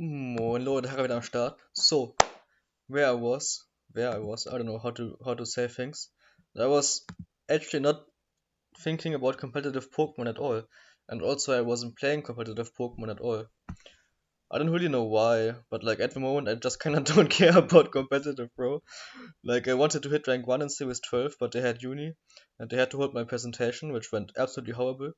Moin Leute, Harry wieder am Start. So, where I was, I don't know how to say things. I was actually not thinking about competitive Pokemon at all, and also I wasn't playing competitive Pokemon at all. I don't really know why, but like at the moment I just kinda don't care about competitive, bro. Like I wanted to hit rank 1 in Series 12, but they had uni, and they had to hold my presentation, which went absolutely horrible.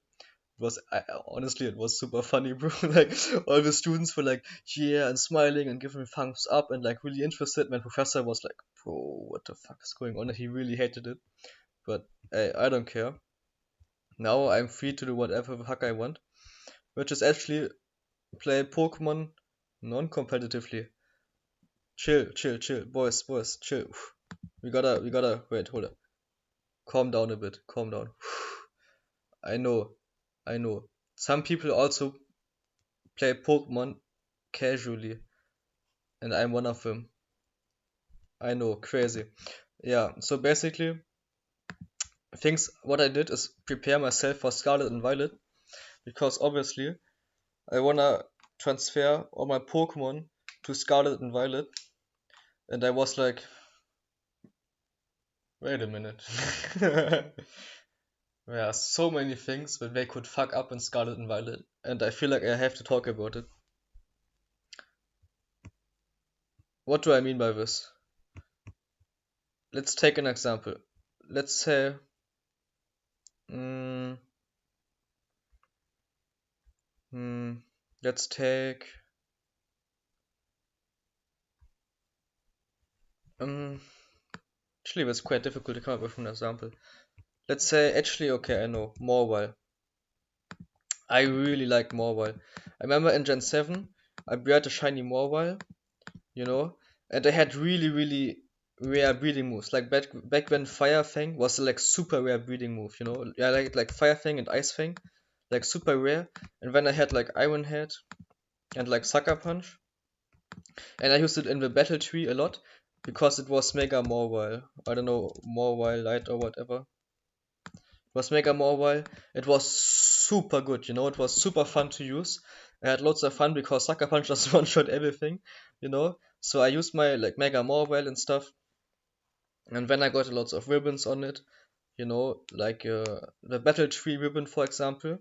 Honestly, it was super funny, bro. Like all the students were like, yeah, and smiling and giving me thumbs up and like really interested. My professor was like, bro, what the fuck is going on? And he really hated it. But hey, I don't care. Now I'm free to do whatever the fuck I want, which is actually play Pokemon non-competitively. Chill, boys, chill. We gotta wait, hold up. Calm down a bit, calm down. I know, I know. Some people also play Pokemon casually, and I'm one of them. I know, crazy. Yeah, so basically, things what I did is prepare myself for Scarlet and Violet because obviously I wanna transfer all my Pokemon to Scarlet and Violet, and I was like, wait a minute. There are so many things that they could fuck up in Scarlet and Violet, and I feel like I have to talk about it. What do I mean by this? Let's take an example. Let's say, mm, hmm, let's take, um, actually, that's quite difficult to come up with an example. Let's say, actually, okay, I know, Morwile. I really like Morwile. I remember in Gen 7, I bred a shiny Morwile, you know, and they had really rare breeding moves. Like back when Fire Fang was like super rare breeding move, you know. Yeah, like Fire Fang and Ice Fang, like super rare. And then I had like Iron Head and like Sucker Punch, and I used it in the battle tree a lot because it was Mega Morwile. I don't know, Morwile Light or whatever. It was Mega Morwile. It was super good, you know. It was super fun to use. I had lots of fun because Sucker Punch just one shot everything, you know. So I used my like Mega Morwile and stuff, and then I got lots of ribbons on it, you know, like the Battle Tree ribbon, for example.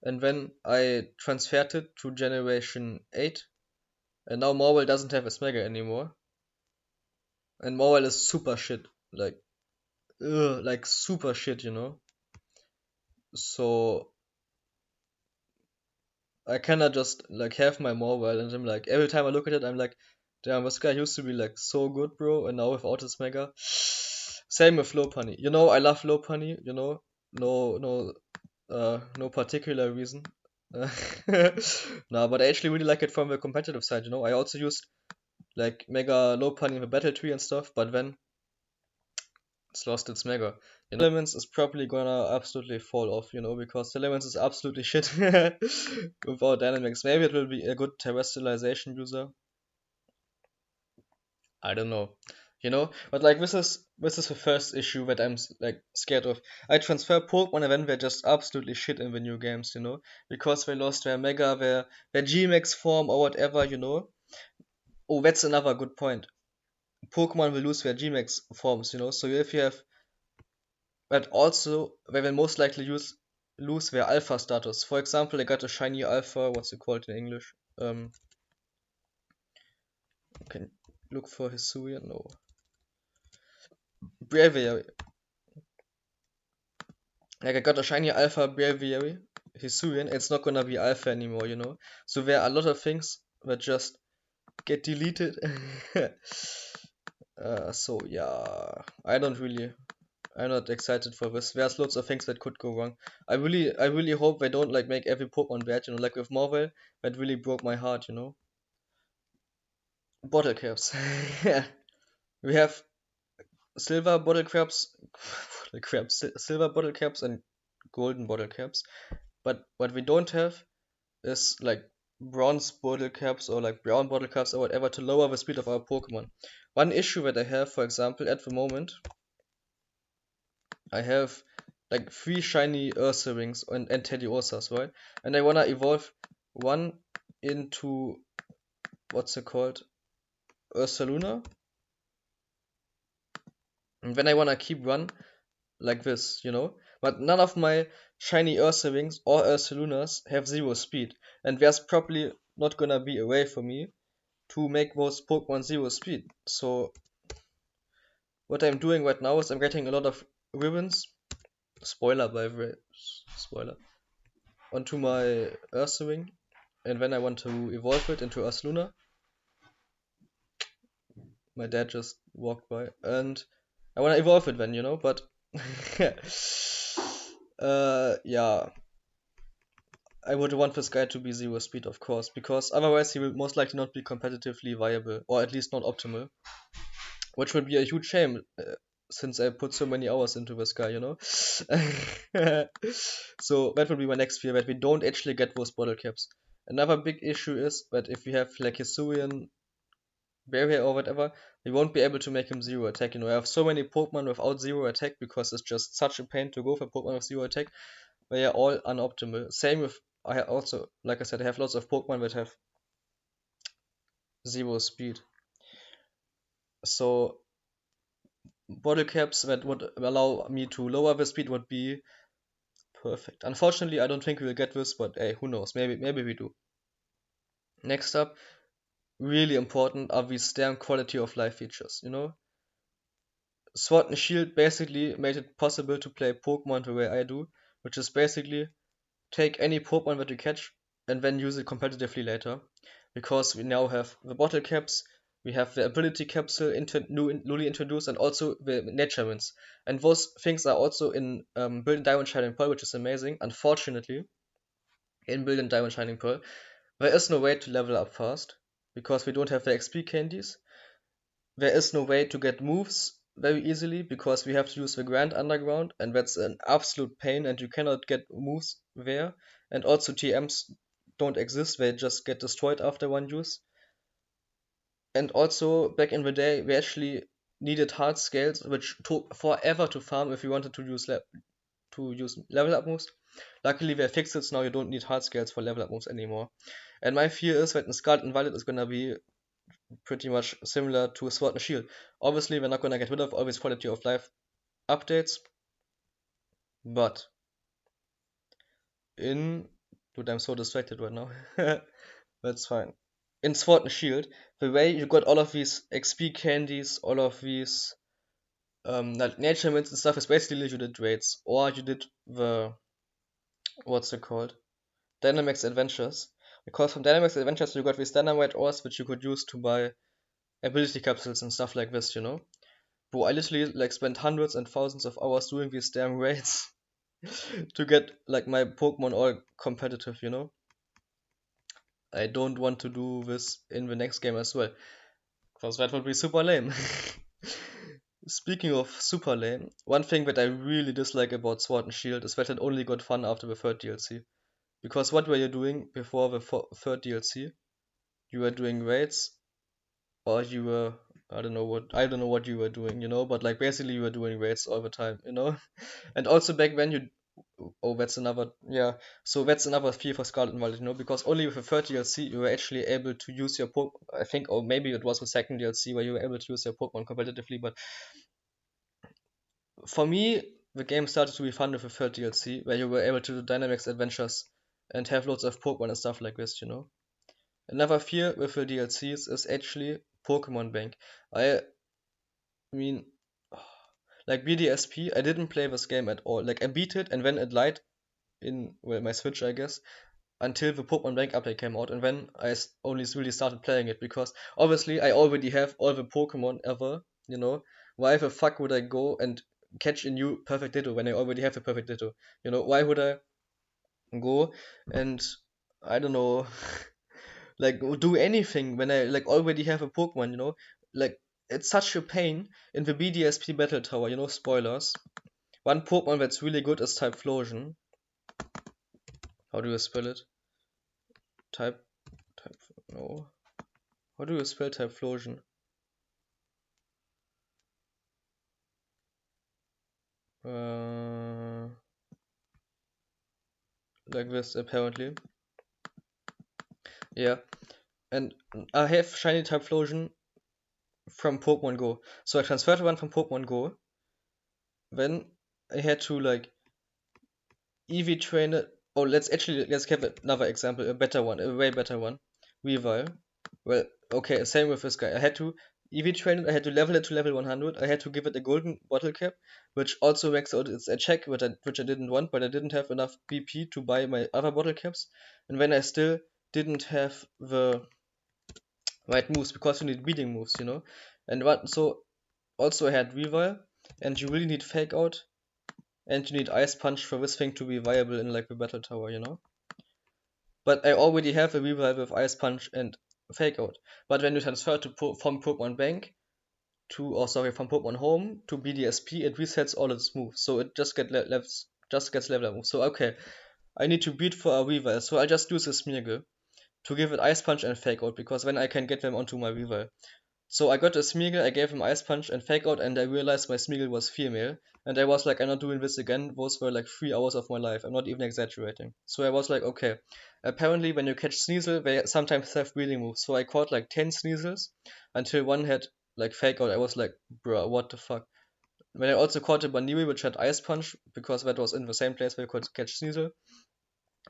And then I transferred it to Generation 8, and now Morwile doesn't have its Mega anymore. And Morwile is super shit, like super shit, you know. So I cannot just like have my Morwile, and I'm like every time I look at it, I'm like, damn, this guy used to be like so good, bro, and now without his Mega. Same with Lopunny. You know, I love Lopunny. You know, no particular reason. Uh, no, but I actually really like it from the competitive side. You know, I also used like Mega Lopunny in the battle tree and stuff, but then it's lost its Mega. You know, Elements is probably gonna absolutely fall off, you know, because Elements is absolutely shit without Dynamics. Maybe it will be a good terrestrialization user. I don't know, you know. But like this is the first issue that I'm like scared of. I transfer Pokemon and then they're just absolutely shit in the new games, you know, because they lost their Mega, their G-Max form or whatever, you know. Oh, that's another good point. Pokemon will lose their G-Max forms, you know. So if you have, but also they will most likely lose their Alpha status. For example, they got a shiny Alpha. What's it called in English? Can look for Hisuian. No, Braviary. Like I got a shiny Alpha Braviary, Hisuian, it's not gonna be Alpha anymore, you know? So there are a lot of things that just get deleted. So yeah, I'm not excited for this. There's lots of things that could go wrong. I really hope they don't like make every Pokemon bad, you know, like with Marvel, that really broke my heart, you know? Bottle caps. We have silver bottle caps, silver bottle caps and golden bottle caps. But what we don't have is like bronze bottle caps or like brown bottle caps or whatever to lower the speed of our Pokemon. One issue that I have, for example, at the moment, I have like 3 shiny Ursa rings and Teddiosas, right? And I wanna evolve one into what's it called? Ursaluna. And then I wanna keep run like this, you know? But none of my shiny Ursalwings or Ursalunas have 0 speed. And there's probably not gonna be a way for me to make those Pokemon 0 speed. So what I'm doing right now is I'm getting a lot of ribbons. Spoiler by the way. Spoiler. Onto my Ursaring. And then I want to evolve it into Ursaluna. My dad just walked by. And I want to evolve it then, you know? But yeah, I would want this guy to be 0 speed, of course, because otherwise he will most likely not be competitively viable, or at least not optimal, which would be a huge shame, since I put so many hours into this guy, you know? So that would be my next fear, that we don't actually get those bottle caps. Another big issue is that if we have like Hisuian barrier or whatever, we won't be able to make him 0 attack. You know, I have so many Pokemon without 0 attack because it's just such a pain to go for Pokemon with 0 attack. They are all unoptimal. Same with, I also, like I said, I have lots of Pokemon that have 0 speed. So bottle caps that would allow me to lower the speed would be perfect. Unfortunately, I don't think we'll get this, but hey, who knows? Maybe we do. Next up, really important are these damn quality of life features. You know, Sword and Shield basically made it possible to play Pokemon the way I do, which is basically take any Pokemon that you catch and then use it competitively later. Because we now have the bottle caps, we have the ability capsule newly introduced, and also the nature winds. And those things are also in Brilliant Diamond Shining Pearl, which is amazing. Unfortunately, in Brilliant Diamond Shining Pearl, there is no way to level up fast because we don't have the XP candies. There is no way to get moves very easily because we have to use the Grand Underground, and that's an absolute pain, and you cannot get moves there. And also TMs don't exist, they just get destroyed after one use. And also, back in the day, we actually needed hard scales, which took forever to farm if you wanted to use level up moves. Luckily, they fixed it, so now you don't need hard scales for level up moves anymore. And my fear is that in Scarlet and Violet is gonna be pretty much similar to Sword and Shield. Obviously, we're not gonna get rid of all these quality of life updates, but in dude, I'm so distracted right now. That's fine. In Sword and Shield, the way you got all of these XP candies, all of these like nature mints and stuff is basically you did raids, or you did the what's it called? Dynamax Adventures. Because from Dynamax Adventures you got these dynamite ores which you could use to buy ability capsules and stuff like this, you know? Bro, I literally like spent hundreds and thousands of hours doing these damn raids to get like my Pokemon all competitive, you know? I don't want to do this in the next game as well, because that would be super lame. Speaking of super lame, one thing that I really dislike about Sword and Shield is that it only got fun after the third DLC. Because what were you doing before the third DLC? You were doing raids, or you were I don't know what you were doing, you know, but like basically you were doing raids all the time, you know. And also back when you oh that's another yeah, so that's another fear for Scarlet and Violet, you know, because only with the third DLC you were actually able to use your Pokemon, I think, or maybe it was the second DLC where you were able to use your Pokemon competitively, but for me the game started to be fun with the third DLC where you were able to do Dynamax Adventures and have loads of Pokemon and stuff like this, you know. Another fear with the DLCs is actually Pokemon Bank. I mean, like BDSP, I didn't play this game at all. Like I beat it and then it lied in well my Switch, I guess, until the Pokemon Bank update came out, and then I only really started playing it because obviously I already have all the Pokemon ever, you know. Why the fuck would I go and catch a new perfect Ditto when I already have a perfect Ditto? You know, why would I go and I don't know like do anything when I like already have a Pokemon, you know? Like it's such a pain in the BDSP Battle Tower, you know, spoilers. One Pokemon that's really good is Typhlosion. How do you spell it? Type no. How do you spell Typhlosion? Like this apparently. Yeah. and I have shiny Typhlosion from Pokemon Go. So I transferred one from Pokemon Go. Then I had to like EV train it. Oh, let's have another example, a better one, a way better one. Weavile. Well, okay, same with this guy. I had to EV train it. I had to level it to level 100. I had to give it a golden bottle cap, which also maxed out its attack, which I didn't want, but I didn't have enough BP to buy my other bottle caps. And then I still didn't have the right moves because you need beating moves, you know. And what? So also I had Weavile, and you really need Fake Out, and you need Ice Punch for this thing to be viable in like the Battle Tower, you know. But I already have a Weavile with Ice Punch and Fake Out. But when you transfer from Pokemon Bank from Pokemon Home to BDSP, it resets all its moves, so it just gets level moves. So okay, I need to beat for a Weavile, so I just use a Smeargle to give it Ice Punch and Fake Out because then I can get them onto my Weavile. So I got a Smeargle, I gave him Ice Punch and Fake Out, and I realized my Smeargle was female. And I was like, I'm not doing this again. Those were like 3 hours of my life. I'm not even exaggerating. So I was like, okay. Apparently, when you catch Sneasel, they sometimes have breeding moves. So I caught like 10 Sneasels until one had like Fake Out. I was like, bruh, what the fuck. When I also caught a Baniri, which had Ice Punch, because that was in the same place where you could catch Sneasel.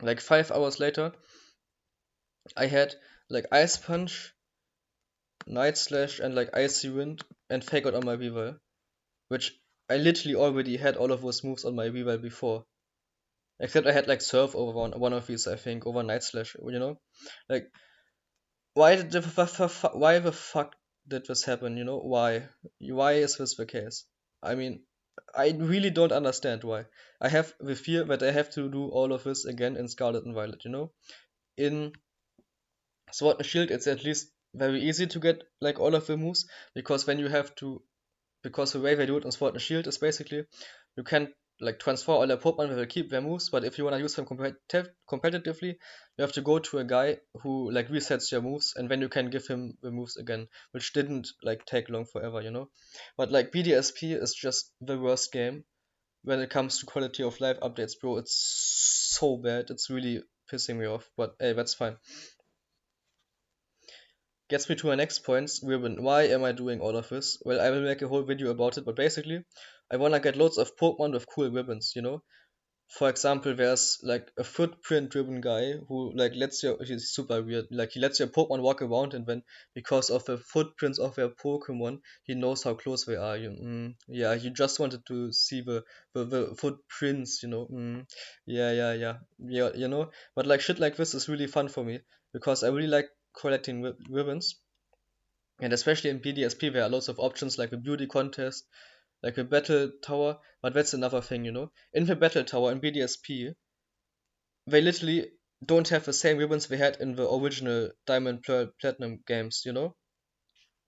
Like 5 hours later, I had like Ice Punch, Night Slash, and like Icy Wind, and Fake Out on my Weavile. Which I literally already had all of those moves on my Weavile before. Except I had like Surf over one of these, I think, over Night Slash, you know? Like, why the fuck did this happen, you know? Why? Why is this the case? I mean, I really don't understand why. I have the fear that I have to do all of this again in Scarlet and Violet, you know? In Sword and Shield, it's at least very easy to get like all of the moves, because when you have to because the way they do it on Sword and Shield is basically you can like transfer all their Pokemon, they will keep their moves, but if you want to use them competitively, you have to go to a guy who like resets your moves, and then you can give him the moves again, which didn't like take long forever, you know. But like BDSP is just the worst game when it comes to quality of life updates, bro. It's so bad. It's really pissing me off. But hey, that's fine. Gets me to my next points, ribbon. Why am I doing all of this? Well, I will make a whole video about it, but basically, I wanna get loads of Pokemon with cool ribbons, you know? For example, there's like a footprint ribbon guy who like he's super weird, like he lets your Pokemon walk around, and then because of the footprints of their Pokemon, he knows how close they are. Yeah, you just wanted to see the footprints, you know? Yeah, you know? But like shit like this is really fun for me, because I really like collecting ribbons. And especially in BDSP, there are lots of options like the beauty contest, like the battle tower, but that's another thing, you know. In the battle tower in BDSP, they literally don't have the same ribbons they had in the original Diamond Pearl Platinum games, you know.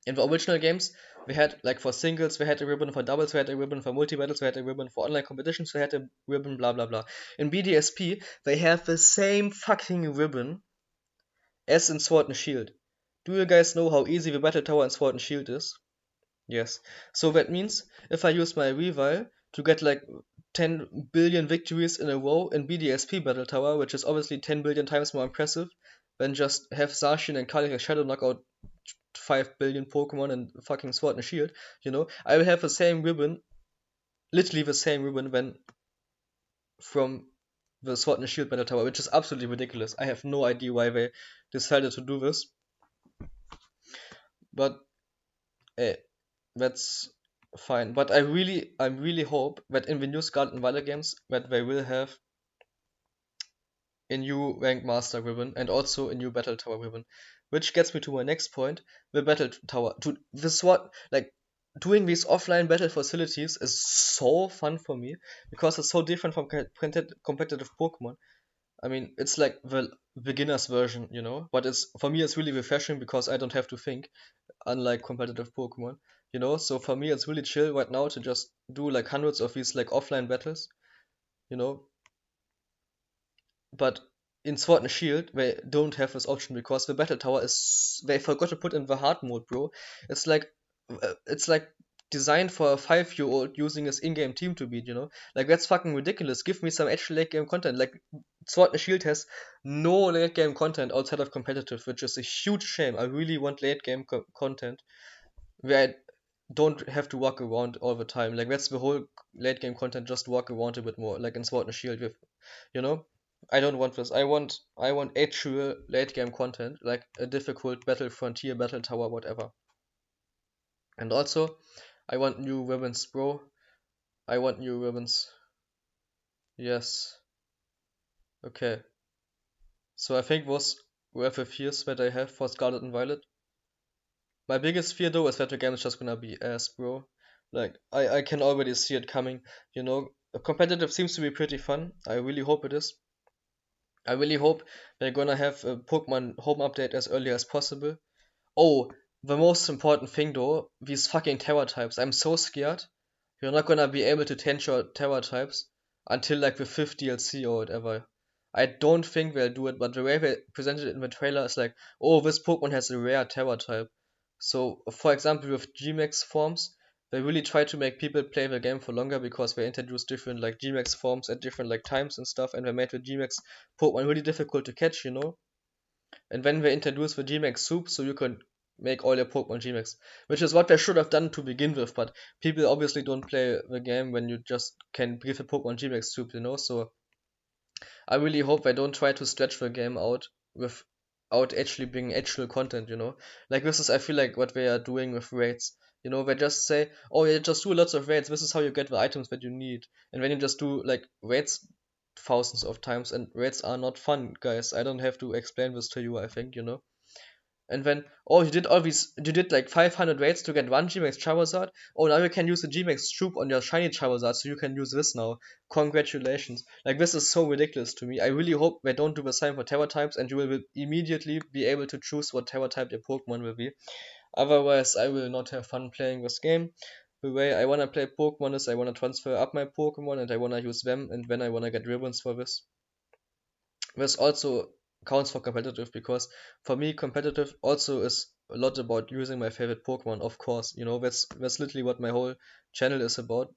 In the original games, they had like for singles, they had a ribbon, for doubles, they had a ribbon, for multi battles, they had a ribbon, for online competitions, they had a ribbon, blah blah blah. In BDSP, they have the same fucking ribbon as in Sword and Shield. Do you guys know how easy the battle tower in Sword and Shield is? Yes. So that means if I use my Weavile to get like 10 billion victories in a row in BDSP Battle Tower, which is obviously 10 billion times more impressive than just have Zacian and Kali Shadow knock out 5 billion Pokemon and fucking Sword and Shield, you know, I will have the same ribbon, literally the same ribbon when from the Sword and Shield Battle Tower, which is absolutely ridiculous. I have no idea why they decided to do this, but eh, that's fine. But I really hope that in the new Scarlet and Violet games that they will have a new Rank Master ribbon and also a new Battle Tower ribbon. Which gets me to my next point, the Battle Tower. This what like doing these offline battle facilities is so fun for me because it's so different from competitive Pokemon. I mean, it's like the beginner's version, you know, but it's for me it's really refreshing because I don't have to think, unlike competitive Pokemon, you know. So for me, it's really chill right now to just do like hundreds of these like offline battles, you know. But in Sword and Shield, they don't have this option because the battle tower is they forgot to put in the hard mode, bro. It's like it's like designed for a 5-year-old using his in-game team to beat, you know. Like that's fucking ridiculous. Give me some actual late game content. Like Sword and Shield has no late game content outside of competitive, which is a huge shame. I really want late game content where I don't have to walk around all the time. Like that's the whole late game content. Just walk around a bit more, like in Sword and Shield. With, you know, I don't want this. I want actual late game content, like a difficult battle frontier, battle tower, whatever. And also, I want new weapons, bro. I want new weapons. Yes. Okay. So I think those were the fears that I have for Scarlet and Violet. My biggest fear though is that the game is just gonna be ass, bro. Like I can already see it coming. You know, competitive seems to be pretty fun. I really hope it is. I really hope they're gonna have a Pokemon Home update as early as possible. Oh, the most important thing though, these fucking Terra types. I'm so scared. You're not gonna be able to change your Terra types until like the fifth DLC or whatever. I don't think they'll do it, but the way they presented it in the trailer is like, oh, this Pokemon has a rare Terra type. So, for example, with Gmax forms, they really try to make people play the game for longer because they introduced different like Gmax forms at different like times and stuff, and they made the Gmax Pokemon really difficult to catch, you know? And then they introduced the Gmax soup, so you could make all your Pokemon Gmax, which is what they should have done to begin with. But people obviously don't play the game when you just can give a Pokemon Gmax soup, you know. So I really hope they don't try to stretch the game out without actually bringing actual content, you know. Like this is, I feel like what they are doing with raids. You know, they just say, oh yeah, just do lots of raids. This is how you get the items that you need, and then you just do like raids thousands of times, and raids are not fun, guys. I don't have to explain this to you. I think you know. And then, oh, you did like 500 raids to get one Gmax Charizard. Oh, now you can use the Gmax Troop on your shiny Charizard, so you can use this now. Congratulations. Like, this is so ridiculous to me. I really hope they don't do the same for Terra types, and you will immediately be able to choose what Terra type your Pokemon will be. Otherwise, I will not have fun playing this game. The way I wanna play Pokemon is I wanna transfer up my Pokemon and I wanna use them, and then I wanna get ribbons for this. This also counts for competitive because for me competitive also is a lot about using my favorite Pokemon, of course. You know, that's literally what my whole channel is about.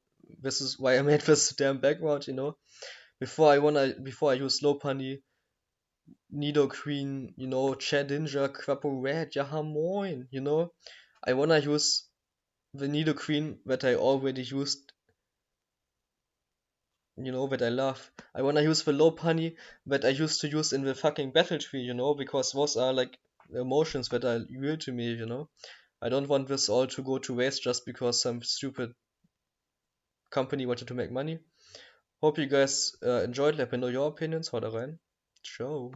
This is why I made this damn background, you know. Before I use Lopunny, Nidoqueen, you know, Shedinja, Quapo Red, Yaha moin, you know. I wanna use the Nidoqueen that I already used, you know, that I love. I wanna use the low punny that I used to use in the fucking battle tree, you know, because those are like emotions that are real to me, you know. I don't want this all to go to waste just because some stupid company wanted to make money. Hope you guys enjoyed. Let me know your opinions. Haut rein. Ciao.